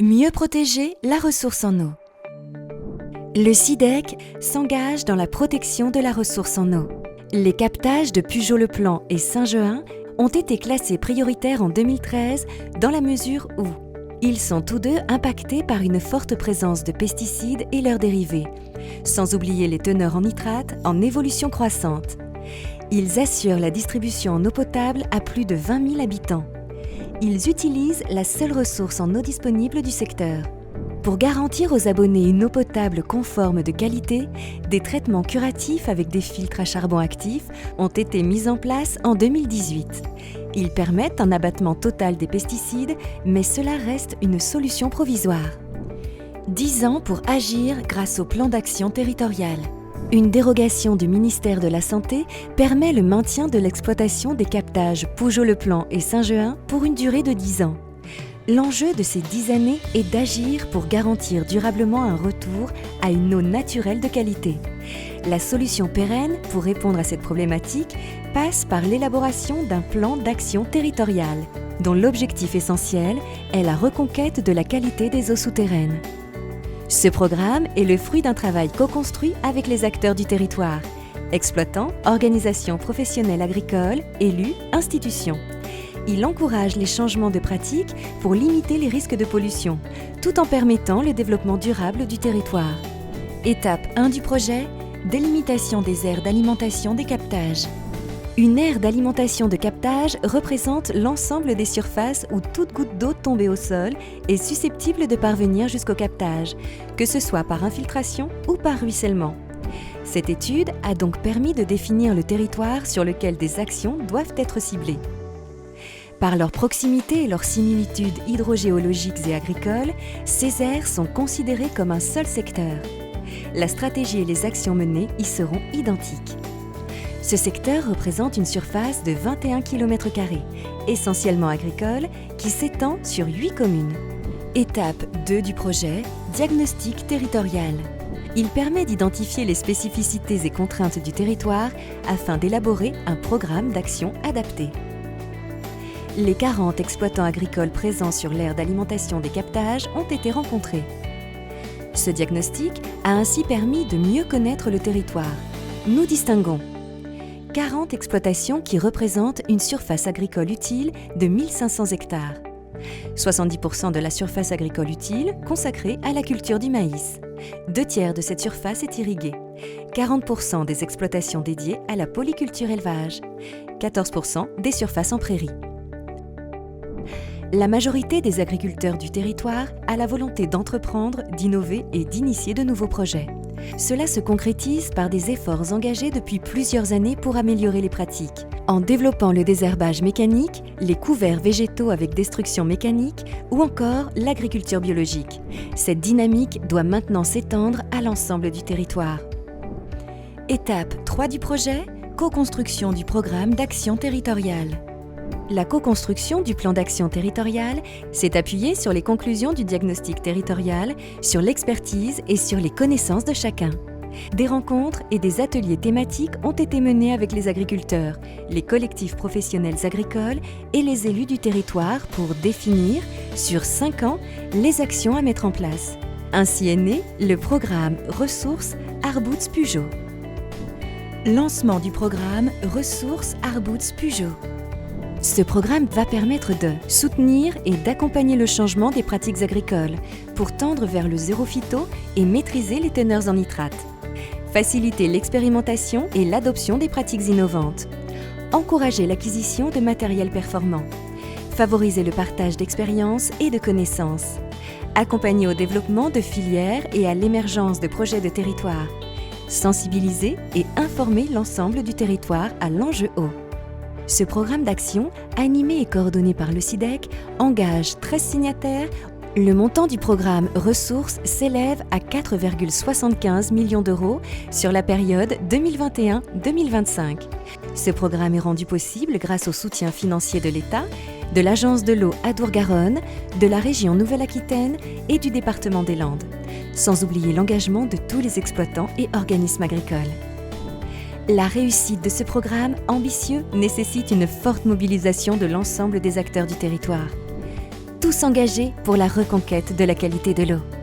Mieux protéger la ressource en eau. Le SIDEC s'engage dans la protection de la ressource en eau. Les captages de Pujaut-le-Plan et Saint-Jehain ont été classés prioritaires en 2013 dans la mesure où ils sont tous deux impactés par une forte présence de pesticides et leurs dérivés, sans oublier les teneurs en nitrates en évolution croissante. Ils assurent la distribution en eau potable à plus de 20 000 habitants. Ils utilisent la seule ressource en eau disponible du secteur. Pour garantir aux abonnés une eau potable conforme de qualité, des traitements curatifs avec des filtres à charbon actif ont été mis en place en 2018. Ils permettent un abattement total des pesticides, mais cela reste une solution provisoire. 10 ans pour agir grâce au plan d'action territorial. Une dérogation du ministère de la Santé permet le maintien de l'exploitation des captages Pujaut-le-Plan et Saint-Jehain pour une durée de 10 ans. L'enjeu de ces 10 années est d'agir pour garantir durablement un retour à une eau naturelle de qualité. La solution pérenne pour répondre à cette problématique passe par l'élaboration d'un plan d'action territorial, dont l'objectif essentiel est la reconquête de la qualité des eaux souterraines. Ce programme est le fruit d'un travail co-construit avec les acteurs du territoire, exploitants, organisations professionnelles agricoles, élus, institutions. Il encourage les changements de pratiques pour limiter les risques de pollution, tout en permettant le développement durable du territoire. Étape 1 du projet, délimitation des aires d'alimentation des captages. Une aire d'alimentation de captage représente l'ensemble des surfaces où toute goutte d'eau tombée au sol est susceptible de parvenir jusqu'au captage, que ce soit par infiltration ou par ruissellement. Cette étude a donc permis de définir le territoire sur lequel des actions doivent être ciblées. Par leur proximité et leurs similitudes hydrogéologiques et agricoles, ces aires sont considérées comme un seul secteur. La stratégie et les actions menées y seront identiques. Ce secteur représente une surface de 21 km², essentiellement agricole, qui s'étend sur 8 communes. Étape 2 du projet, diagnostic territorial. Il permet d'identifier les spécificités et contraintes du territoire afin d'élaborer un programme d'action adapté. Les 40 exploitants agricoles présents sur l'aire d'alimentation des captages ont été rencontrés. Ce diagnostic a ainsi permis de mieux connaître le territoire. Nous distinguons 40 exploitations qui représentent une surface agricole utile de 1500 hectares. 70% de la surface agricole utile consacrée à la culture du maïs. 2/3 de cette surface est irriguée. 40% des exploitations dédiées à la polyculture élevage. 14% des surfaces en prairie. La majorité des agriculteurs du territoire a la volonté d'entreprendre, d'innover et d'initier de nouveaux projets. Cela se concrétise par des efforts engagés depuis plusieurs années pour améliorer les pratiques, en développant le désherbage mécanique, les couverts végétaux avec destruction mécanique ou encore l'agriculture biologique. Cette dynamique doit maintenant s'étendre à l'ensemble du territoire. Étape 3 du projet, co-construction du programme d'action territoriale. La co-construction du plan d'action territorial s'est appuyée sur les conclusions du diagnostic territorial, sur l'expertise et sur les connaissances de chacun. Des rencontres et des ateliers thématiques ont été menés avec les agriculteurs, les collectifs professionnels agricoles et les élus du territoire pour définir, sur 5 ans, les actions à mettre en place. Ainsi est né le programme Ressources Arbutz-Pujaut. Lancement du programme Ressources Arbutz-Pujaut. Ce programme va permettre de soutenir et d'accompagner le changement des pratiques agricoles pour tendre vers le zéro phyto et maîtriser les teneurs en nitrates. Faciliter l'expérimentation et l'adoption des pratiques innovantes. Encourager l'acquisition de matériel performant. Favoriser le partage d'expériences et de connaissances. Accompagner au développement de filières et à l'émergence de projets de territoire. Sensibiliser et informer l'ensemble du territoire à l'enjeu eau. Ce programme d'action, animé et coordonné par le SIDEC, engage 13 signataires. Le montant du programme Ressources s'élève à 4,75 millions d'euros sur la période 2021-2025. Ce programme est rendu possible grâce au soutien financier de l'État, de l'Agence de l'eau Adour-Garonne, de la région Nouvelle-Aquitaine et du département des Landes, sans oublier l'engagement de tous les exploitants et organismes agricoles. La réussite de ce programme ambitieux nécessite une forte mobilisation de l'ensemble des acteurs du territoire. tous engagés pour la reconquête de la qualité de l'eau.